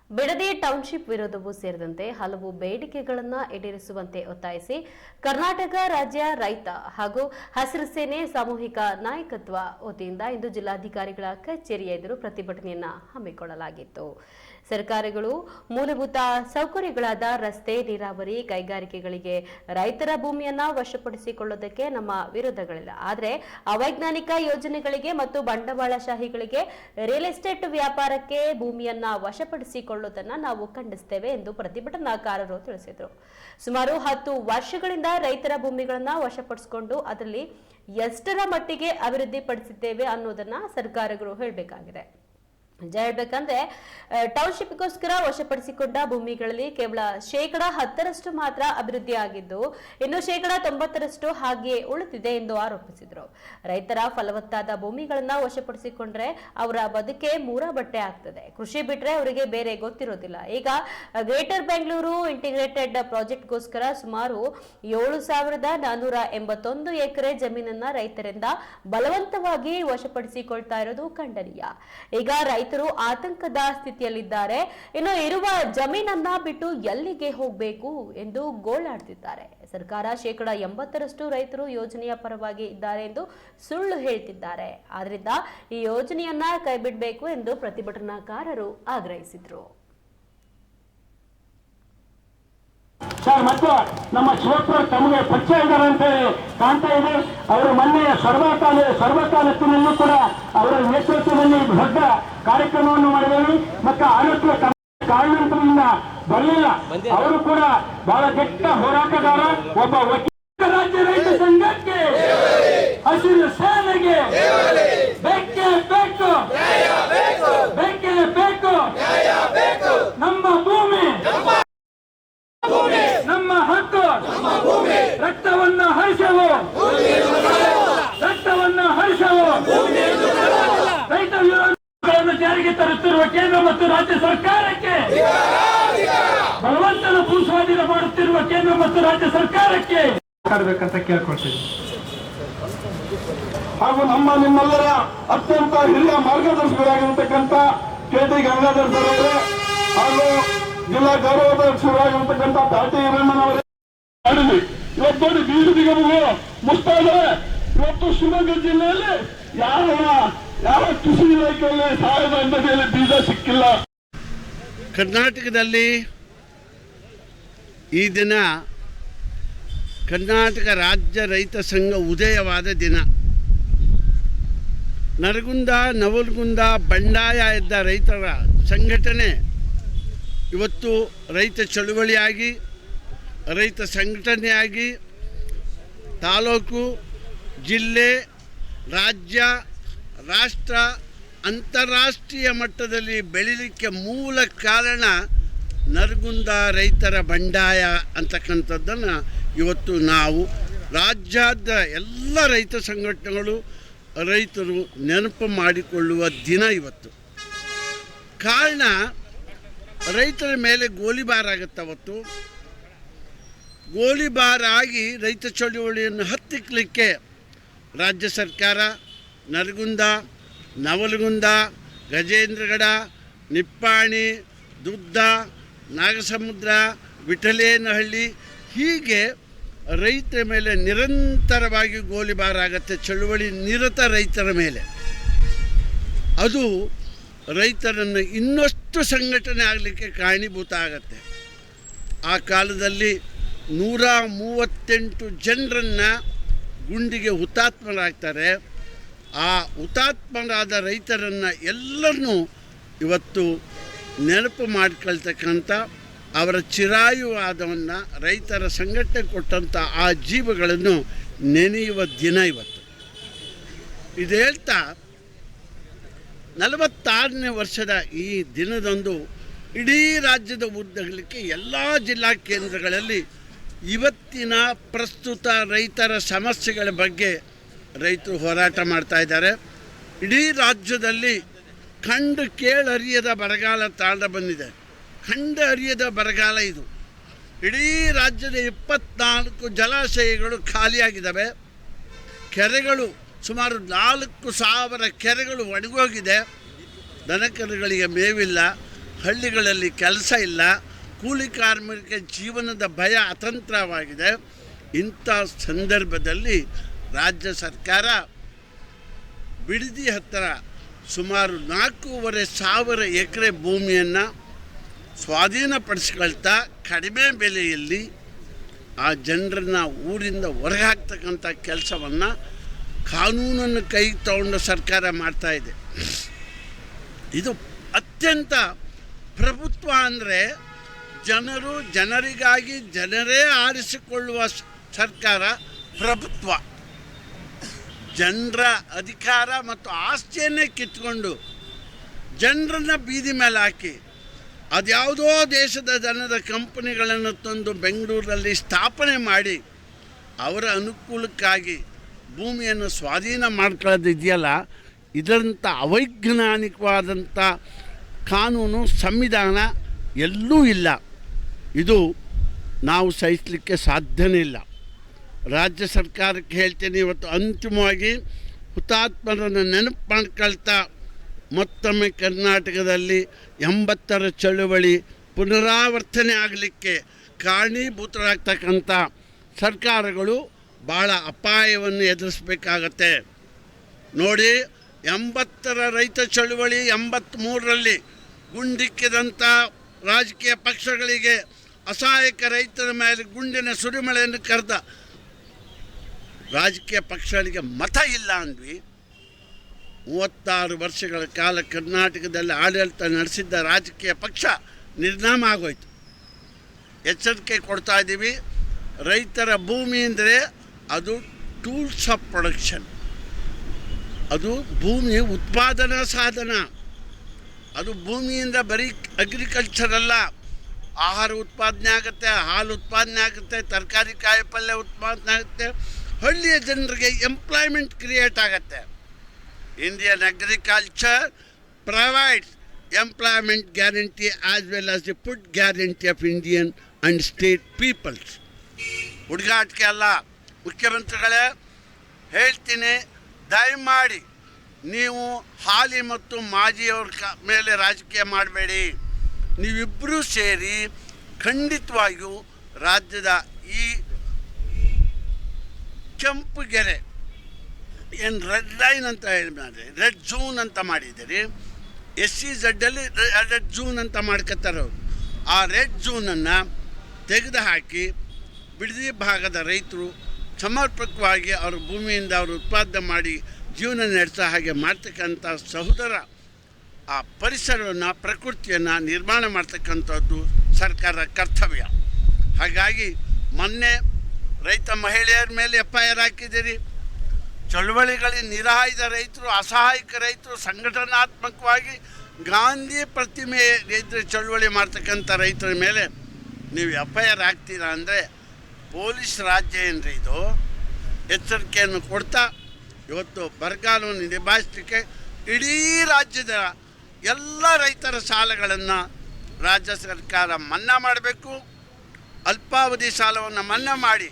Bidadi township ವಿರೋಧವೂ ಸೇರಿದಂತೆ ಹಲವು ಬೇಡಿಕೆಗಳನ್ನು ಈಡೇರಿಸುವಂತೆ ಒತ್ತಾಯಿಸಿ ಕರ್ನಾಟಕ ರಾಜ್ಯ ರೈತ ಹಾಗೂ ಹಸಿರು ಸೇನೆ ಸಾಮೂಹಿಕ ನಾಯಕತ್ವ ವತಿಯಿಂದ ಇಂದು ಜಿಲ್ಲಾಧಿಕಾರಿಗಳ ಕಚೇರಿಯ ಎದುರು ಪ್ರತಿಭಟನೆಯನ್ನು ಹಮ್ಮಿಕೊಳ್ಳಲಾಗಿತ್ತು. ಸರ್ಕಾರಗಳು ಮೂಲಭೂತ ಸೌಕರ್ಯಗಳಾದ ರಸ್ತೆ, ನೀರಾವರಿ, ಕೈಗಾರಿಕೆಗಳಿಗೆ ರೈತರ ಭೂಮಿಯನ್ನ ವಶಪಡಿಸಿಕೊಳ್ಳುವುದಕ್ಕೆ ನಮ್ಮ ವಿರೋಧಗಳಿಲ್ಲ. ಆದರೆ ಅವೈಜ್ಞಾನಿಕ ಯೋಜನೆಗಳಿಗೆ ಮತ್ತು ಬಂಡವಾಳಶಾಹಿಗಳಿಗೆ ರಿಯಲ್ ಎಸ್ಟೇಟ್ ವ್ಯಾಪಾರಕ್ಕೆ ಭೂಮಿಯನ್ನ ವಶಪಡಿಸಿಕೊಳ್ಳುವುದನ್ನು ನಾವು ಖಂಡಿಸುತ್ತೇವೆ ಎಂದು ಪ್ರತಿಭಟನಾಕಾರರು ತಿಳಿಸಿದರು. ಸುಮಾರು 10 ವರ್ಷಗಳಿಂದ ರೈತರ ಭೂಮಿಗಳನ್ನ ವಶಪಡಿಸಿಕೊಂಡು ಅದರಲ್ಲಿ ಎಷ್ಟರ ಮಟ್ಟಿಗೆ ಅಭಿವೃದ್ಧಿ ಪಡಿಸಿದ್ದೇವೆ ಅನ್ನೋದನ್ನ ಸರ್ಕಾರಗಳು ಹೇಳಬೇಕಾಗಿದೆ. ನಿಜ ಹೇಳ್ಬೇಕಂದ್ರೆ ಟೌನ್ಶಿಪ್ಗೋಸ್ಕರ ವಶಪಡಿಸಿಕೊಂಡ ಭೂಮಿಗಳಲ್ಲಿ ಕೇವಲ 10% ಮಾತ್ರ ಅಭಿವೃದ್ಧಿ ಆಗಿದ್ದು, ಇನ್ನು 90% ಹಾಗೆಯೇ ಉಳಿದಿದೆ ಎಂದು ಆರೋಪಿಸಿದರು. ರೈತರ ಫಲವತ್ತಾದ ಭೂಮಿಗಳನ್ನ ವಶಪಡಿಸಿಕೊಂಡ್ರೆ ಅವರ ಬದುಕೆ ಮೂರ ಬಟ್ಟೆ ಆಗ್ತದೆ. ಕೃಷಿ ಬಿಟ್ರೆ ಅವರಿಗೆ ಬೇರೆ ಗೊತ್ತಿರೋದಿಲ್ಲ. ಈಗ ಗ್ರೇಟರ್ ಬೆಂಗಳೂರು ಇಂಟಿಗ್ರೇಟೆಡ್ ಪ್ರಾಜೆಕ್ಟ್ಗೋಸ್ಕರ ಸುಮಾರು 7,481 ಎಕರೆ ಜಮೀನನ್ನ ರೈತರಿಂದ ಬಲವಂತವಾಗಿ ವಶಪಡಿಸಿಕೊಳ್ತಾ ಇರೋದು ಖಂಡನೀಯ. ಈಗ ರೈತರು ಆತಂಕದ ಸ್ಥಿತಿಯಲ್ಲಿದ್ದಾರೆ. ಇನ್ನು ಇರುವ ಜಮೀನನ್ನ ಬಿಟ್ಟು ಎಲ್ಲಿಗೆ ಹೋಗಬೇಕು ಎಂದು ಗೋಳಾಡ್ತಿದ್ದಾರೆ. ಸರ್ಕಾರ 80% ರೈತರು ಯೋಜನೆಯ ಪರವಾಗಿ ಇದ್ದಾರೆ ಎಂದು ಸುಳ್ಳು ಹೇಳ್ತಿದ್ದಾರೆ. ಆದ್ರಿಂದ ಈ ಯೋಜನೆಯನ್ನ ಕೈಬಿಡಬೇಕು ಎಂದು ಪ್ರತಿಭಟನಾಕಾರರು ಆಗ್ರಹಿಸಿದರು. ಸರ್, ಮತ್ತು ನಮ್ಮ ಶಿವಪುರ ತಮಗೆ ಪರಿಚಯ ಇದ್ದಾರೆ ಅಂತ ಕಾಣ್ತಾ ಇದೆ. ಅವರು ಮೊನ್ನೆ ಸರ್ವಕಾಲತ್ತಿನಲ್ಲೂ ಕೂಡ ಅವರ ನೇತೃತ್ವದಲ್ಲಿ ದೊಡ್ಡ ಕಾರ್ಯಕ್ರಮವನ್ನು ಮಾಡಿದರು. ಮತ್ತು ಆರೋಗ್ಯ ಕಾರಣದಿಂದ ಬರಲಿಲ್ಲ. ಅವರು ಕೂಡ ಬಹಳ ದೊಡ್ಡ ಹೋರಾಟಗಾರ, ಒಬ್ಬ ವಕೀಲ. ರಾಜ್ಯ ರೈತ ಸಂಘಕ್ಕೆ, ಹಸಿರು ಸೇನೆಗೆ ಬೇಕೇ ಬೇಕು, ಬೇಕೇ ಬೇಕು. ನಮ್ಮ ಭೂಮಿ, ನಮ್ಮ ಹಕ್ಕು. ರಕ್ತವನ್ನು ಹರಿಸವು, ರಕ್ತವನ್ನು ಹರಿಸವು. ರೈತ ವಿರೋಧಿಗಳನ್ನು ಜಾರಿಗೆ ತರುತ್ತಿರುವ ಕೇಂದ್ರ ಮತ್ತು ರಾಜ್ಯ ಸರ್ಕಾರಕ್ಕೆ, ಬಲವಂತನ ಭೂಸ್ವಾಧೀನ ಮಾಡುತ್ತಿರುವ ಕೇಂದ್ರ ಮತ್ತು ರಾಜ್ಯ ಸರ್ಕಾರಕ್ಕೆ ಮಾಡಬೇಕಂತ ಕೇಳ್ಕೊಳ್ತೀವಿ. ಹಾಗೂ ನಿಮ್ಮೆಲ್ಲರ ಅತ್ಯಂತ ಹಿರಿಯ ಮಾರ್ಗದರ್ಶಕರಾಗಿರ್ತಕ್ಕಂಥ ಕೆ.ಟಿ. ಗಂಗಾಧರ್ ಸರ್ ಅವರೇ ಹಾಗೂ ಜಿಲ್ಲಾ ಗೌರವಾಧ್ಯಕ್ಷರಾಗಿರ್ತಕ್ಕಂಥ ದಾಟಿ ಹಿರಣ್ಣನವರೇ ಮಾಡಿದ್ವಿ. ಇವತ್ತು ನೋಡಿ ಬೀರು ನಿಗಮವು ಮುಸ್ತಾದರೆ. ಇವತ್ತು ಶಿವಮೊಗ್ಗ ಜಿಲ್ಲೆಯಲ್ಲಿ ಯಾವ ಕೃಷಿ ಇಲಾಖೆಯಲ್ಲಿ ಸಹಾಯಧನದಲ್ಲಿ ಬೀಜ ಸಿಕ್ಕಿಲ್ಲ. ಕರ್ನಾಟಕದಲ್ಲಿ ಈ ದಿನ ಕರ್ನಾಟಕ ರಾಜ್ಯ ರೈತ ಸಂಘ ಉದಯವಾದ ದಿನ. ನರಗುಂದ, ನವಲಗುಂದ, ಬಂಡಾಯ ಇದ್ದ ರೈತರ ಸಂಘಟನೆ ಇವತ್ತು ರೈತ ಚಳುವಳಿಯಾಗಿ, ರೈತ ಸಂಘಟನೆಯಾಗಿ ತಾಲೂಕು, ಜಿಲ್ಲೆ, ರಾಜ್ಯ, ರಾಷ್ಟ್ರ, ಅಂತಾರಾಷ್ಟ್ರೀಯ ಮಟ್ಟದಲ್ಲಿ ಬೆಳೀಲಿಕ್ಕೆ ಮೂಲ ಕಾರಣ ನರಗುಂದ ರೈತರ ಬಂಡಾಯ ಅಂತಕ್ಕಂಥದ್ದನ್ನು ಇವತ್ತು ನಾವು ರಾಜ್ಯದ ಎಲ್ಲ ರೈತ ಸಂಘಟನೆಗಳು, ರೈತರು ನೆನಪು ಮಾಡಿಕೊಳ್ಳುವ ದಿನ ಇವತ್ತು. ಕಾರಣ, ರೈತರ ಮೇಲೆ ಗೋಲಿಬಾರ್ ಆಗುತ್ತೆ. ಅವತ್ತು ಗೋಲಿಬಾರ್ ಆಗಿ ರೈತ ಚಳುವಳಿಯನ್ನು ಹತ್ತಿಕ್ಕಲಿಕ್ಕೆ ರಾಜ್ಯ ಸರ್ಕಾರ ನರಗುಂದ, ನವಲಗುಂದ, ಗಜೇಂದ್ರಗಡ, ನಿಪ್ಪಾಣಿ, ದುದ್ದ, ನಾಗಸಮುದ್ರ, ವಿಠಲೇನಹಳ್ಳಿ ಹೀಗೆ ರೈತರ ಮೇಲೆ ನಿರಂತರವಾಗಿ ಗೋಲಿಬಾರ್ ಆಗುತ್ತೆ. ಚಳುವಳಿ ನಿರತ ರೈತರ ಮೇಲೆ. ಅದು ರೈತರನ್ನು ಇನ್ನಷ್ಟು ಸಂಘಟನೆ ಆಗಲಿಕ್ಕೆ ಕಾರಣೀಭೂತ ಆಗತ್ತೆ. ಆ ಕಾಲದಲ್ಲಿ 138 ಜನರನ್ನು ಗುಂಡಿಗೆ ಹುತಾತ್ಮರಾಗ್ತಾರೆ. ಆ ಹುತಾತ್ಮರಾದ ರೈತರನ್ನು ಎಲ್ಲರನ್ನೂ ಇವತ್ತು ನೆನಪು ಮಾಡಿಕೊಳ್ತಕ್ಕಂಥ, ಅವರ ಚಿರಾಯುವಾದವನ್ನು ರೈತರ ಸಂಘಟನೆ ಕೊಟ್ಟಂಥ ಆ ಜೀವಗಳನ್ನು ನೆನೆಯುವ ದಿನ ಇವತ್ತು. ಇದು ಹೇಳ್ತಾ 46ನೇ ವರ್ಷದ ಈ ದಿನದಂದು ಇಡೀ ರಾಜ್ಯದ ಉದ್ದಗಲಕ್ಕೆ ಎಲ್ಲ ಜಿಲ್ಲಾ ಕೇಂದ್ರಗಳಲ್ಲಿ ಇವತ್ತಿನ ಪ್ರಸ್ತುತ ರೈತರ ಸಮಸ್ಯೆಗಳ ಬಗ್ಗೆ ರೈತರು ಹೋರಾಟ ಮಾಡ್ತಾ ಇದ್ದಾರೆ. ಇಡೀ ರಾಜ್ಯದಲ್ಲಿ ಕಂಡು ಕೇಳರಿಯದ ಬರಗಾಲ ತಾಂಡ ಬಂದಿದೆ. ಕಂಡು ಅರಿಯದ ಬರಗಾಲ ಇದು. ಇಡೀ ರಾಜ್ಯದ 24 ಜಲಾಶಯಗಳು ಖಾಲಿಯಾಗಿದ್ದಾವೆ. ಕೆರೆಗಳು ಸುಮಾರು 4,000 ಕೆರೆಗಳು ಒಣಗೋಗಿದೆ. ದನಕರುಗಳಿಗೆ ಮೇವಿಲ್ಲ. ಹಳ್ಳಿಗಳಲ್ಲಿ ಕೆಲಸ ಇಲ್ಲ, ಕೂಲಿ ಕಾರ್ಮಿಕರಿಗೆ ಜೀವನದ ಭಯ ಅತಂತ್ರವಾಗಿದೆ. ಇಂಥ ಸಂದರ್ಭದಲ್ಲಿ ರಾಜ್ಯ ಸರ್ಕಾರ ಬಿಡದಿ ಹತ್ತಿರ ಸುಮಾರು 4,500 ಎಕರೆ ಭೂಮಿಯನ್ನು ಸ್ವಾಧೀನಪಡಿಸ್ಕೊಳ್ತಾ ಕಡಿಮೆ ಬೆಲೆಯಲ್ಲಿ ಆ ಜನರನ್ನು ಊರಿಂದ ಹೊರಗೆ ಹಾಕ್ತಕ್ಕಂಥ ಕೆಲಸವನ್ನು ಕಾನೂನನ್ನು ಕೈಗೆ ತಗೊಂಡು ಸರ್ಕಾರ ಮಾಡ್ತಾಯಿದೆ. ಇದು ಅತ್ಯಂತ ಪ್ರಭುತ್ವ ಅಂದರೆ ಜನರಿಗಾಗಿ ಜನರೇ ಆರಿಸಿಕೊಳ್ಳುವ ಸರ್ಕಾರ ಪ್ರಭುತ್ವ. ಜನರ ಅಧಿಕಾರ ಮತ್ತು ಆಸ್ತಿಯನ್ನೇ ಕಿತ್ಕೊಂಡು ಜನರನ್ನು ಬೀದಿ ಮೇಲೆ ಹಾಕಿ ಅದ್ಯಾವುದೋ ದೇಶದ ಜನದ ಕಂಪನಿಗಳನ್ನು ತಂದು ಬೆಂಗಳೂರಲ್ಲಿ ಸ್ಥಾಪನೆ ಮಾಡಿ ಅವರ ಅನುಕೂಲಕ್ಕಾಗಿ ಭೂಮಿಯನ್ನು ಸ್ವಾಧೀನ ಮಾಡ್ಕೊಳ್ಳೋದಿದೆಯಲ್ಲ, ಇದರಂಥ ಅವೈಜ್ಞಾನಿಕವಾದಂಥ ಕಾನೂನು ಸಂವಿಧಾನ ಎಲ್ಲೂ ಇಲ್ಲ. ಇದು ನಾವು ಸಹಿಸಲಿಕ್ಕೆ ಸಾಧ್ಯನೇ ಇಲ್ಲ. ರಾಜ್ಯ ಸರ್ಕಾರಕ್ಕೆ ಹೇಳ್ತೀನಿ, ಇವತ್ತು ಅಂತಿಮವಾಗಿ ಹುತಾತ್ಮರನ್ನು ನೆನಪು ಮಾಡ್ಕೊಳ್ತಾ ಮತ್ತೊಮ್ಮೆ ಕರ್ನಾಟಕದಲ್ಲಿ 80ರ ಚಳುವಳಿ ಪುನರಾವರ್ತನೆ ಆಗಲಿಕ್ಕೆ ಕಾರಣೀಭೂತರಾಗ್ತಕ್ಕಂಥ ಸರ್ಕಾರಗಳು ಭಾಳ ಅಪಾಯವನ್ನು ಎದುರಿಸಬೇಕಾಗತ್ತೆ. ನೋಡಿ, 80ರ ರೈತ ಚಳುವಳಿ 83ರಲ್ಲಿ ಗುಂಡಿಕ್ಕಿದಂಥ ರಾಜಕೀಯ ಪಕ್ಷಗಳಿಗೆ ಅಸಹಾಯಕ ರೈತರ ಮೇಲೆ ಗುಂಡಿನ ಸುರಿಮಳೆಯನ್ನು ಕರೆದ ರಾಜಕೀಯ ಪಕ್ಷಗಳಿಗೆ ಮತ ಇಲ್ಲ ಅಂದ್ವಿ. 36 ವರ್ಷಗಳ ಕಾಲ ಕರ್ನಾಟಕದಲ್ಲಿ ಆಡಳಿತ ನಡೆಸಿದ್ದ ರಾಜಕೀಯ ಪಕ್ಷ ನಿರ್ನಾಮ ಆಗೋಯ್ತು. ಎಚ್ಚರಿಕೆ ಕೊಡ್ತಾ ಇದ್ದೀವಿ. ರೈತರ ಭೂಮಿ ಅಂದರೆ ಅದು ಟೂಲ್ಸ್ ಆಫ್ ಪ್ರೊಡಕ್ಷನ್, ಅದು ಭೂಮಿ ಉತ್ಪಾದನಾ ಸಾಧನ. ಅದು ಭೂಮಿಯಿಂದ ಬರೀ ಅಗ್ರಿಕಲ್ಚರ್ ಅಲ್ಲ, ಆಹಾರ ಉತ್ಪಾದನೆ ಆಗುತ್ತೆ, ಹಾಲು ಉತ್ಪಾದನೆ ಆಗುತ್ತೆ, ತರಕಾರಿ ಕಾಯಿಪಲ್ಯ ಉತ್ಪಾದನೆ ಆಗುತ್ತೆ, ಹಳ್ಳಿಯ ಜನರಿಗೆ ಎಂಪ್ಲಾಯ್ಮೆಂಟ್ ಕ್ರಿಯೇಟ್ ಆಗುತ್ತೆ. Indian agriculture provides employment guarantee as well as the food guarantee of Indian and state peoples. ಹುಡುಗಾಟಿಕೆ ಅಲ್ಲ. ಮುಖ್ಯಮಂತ್ರಿಗಳೇ ಹೇಳ್ತೀನಿ, ದಯಮಾಡಿ ನೀವು ಹಾಲಿ ಮತ್ತು ಮಾಜಿಯವ್ರ ಮೇಲೆ ರಾಜಕೀಯ ಮಾಡಬೇಡಿ. ನೀವಿಬ್ಬರೂ ಸೇರಿ ಖಂಡಿತವಾಗಿಯೂ ರಾಜ್ಯದ ಈ ಕೆಂಪು ಗೆರೆ ಏನು ರೆಡ್ ಲೈನ್ ಅಂತ ಹೇಳಿ ರೆಡ್ ಝೋನ್ ಅಂತ ಮಾಡಿದ್ದೀರಿ, SEZ ರೆಡ್ ಝೋನ್ ಅಂತ ಮಾಡ್ಕೊತಾರೆ ಅವರು. ಆ ರೆಡ್ ಝೋನನ್ನು ತೆಗೆದು ಹಾಕಿ ಬಿಡದಿ ಭಾಗದ ರೈತರು ಸಮರ್ಪಕವಾಗಿ ಅವ್ರ ಭೂಮಿಯಿಂದ ಅವರು ಉತ್ಪಾದನೆ ಮಾಡಿ ಜೀವನ ನಡೆಸೋ ಹಾಗೆ ಮಾಡ್ತಕ್ಕಂಥ ಸಹೋದರ ಆ ಪರಿಸರವನ್ನು ಪ್ರಕೃತಿಯನ್ನು ನಿರ್ಮಾಣ ಮಾಡ್ತಕ್ಕಂಥದ್ದು ಸರ್ಕಾರದ ಕರ್ತವ್ಯ. ಹಾಗಾಗಿ ಮೊನ್ನೆ ರೈತ ಮಹಿಳೆಯರ ಮೇಲೆ FIR ಹಾಕಿದ್ದೀರಿ. ಚಳುವಳಿಗಳಿಗೆ ನಿರಾಯುಧ ರೈತರು, ಅಸಹಾಯಕ ರೈತರು, ಸಂಘಟನಾತ್ಮಕವಾಗಿ ಗಾಂಧಿ ಪ್ರತಿಮೆ ಎದುರು ಚಳುವಳಿ ಮಾಡ್ತಕ್ಕಂಥ ರೈತರ ಮೇಲೆ ನೀವು FIR ಹಾಕ್ತೀರಾ ಅಂದರೆ ಪೊಲೀಸ್ ರಾಜ್ಯ ಏನ್ರಿ ಇದು? ಎಚ್ಚರಿಕೆಯನ್ನು ಕೊಡ್ತಾ ಇವತ್ತು ಬರಗಾಲವನ್ನು ನಿಭಾಯಿಸಲಿಕ್ಕೆ ಇಡೀ ರಾಜ್ಯದ ಎಲ್ಲ ರೈತರ ಸಾಲಗಳನ್ನು ರಾಜ್ಯ ಸರ್ಕಾರ ಮನ್ನಾ ಮಾಡಬೇಕು. ಅಲ್ಪಾವಧಿ ಸಾಲವನ್ನು ಮನ್ನಾ ಮಾಡಿ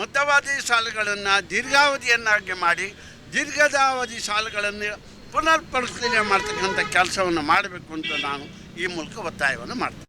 ಮಧ್ಯಾವಧಿ ಸಾಲಗಳನ್ನು ದೀರ್ಘಾವಧಿಯನ್ನಾಗಿ ಮಾಡಿ ದೀರ್ಘಾವಧಿ ಸಾಲಗಳನ್ನು ಪುನರ್ ಪರಿಶೀಲನೆ ಮಾಡ್ತಕ್ಕಂಥ ಕೆಲಸವನ್ನು ಮಾಡಬೇಕು ಅಂತ ನಾನು ಈ ಮೂಲಕ ಒತ್ತಾಯವನ್ನು ಮಾಡ್ತೀನಿ.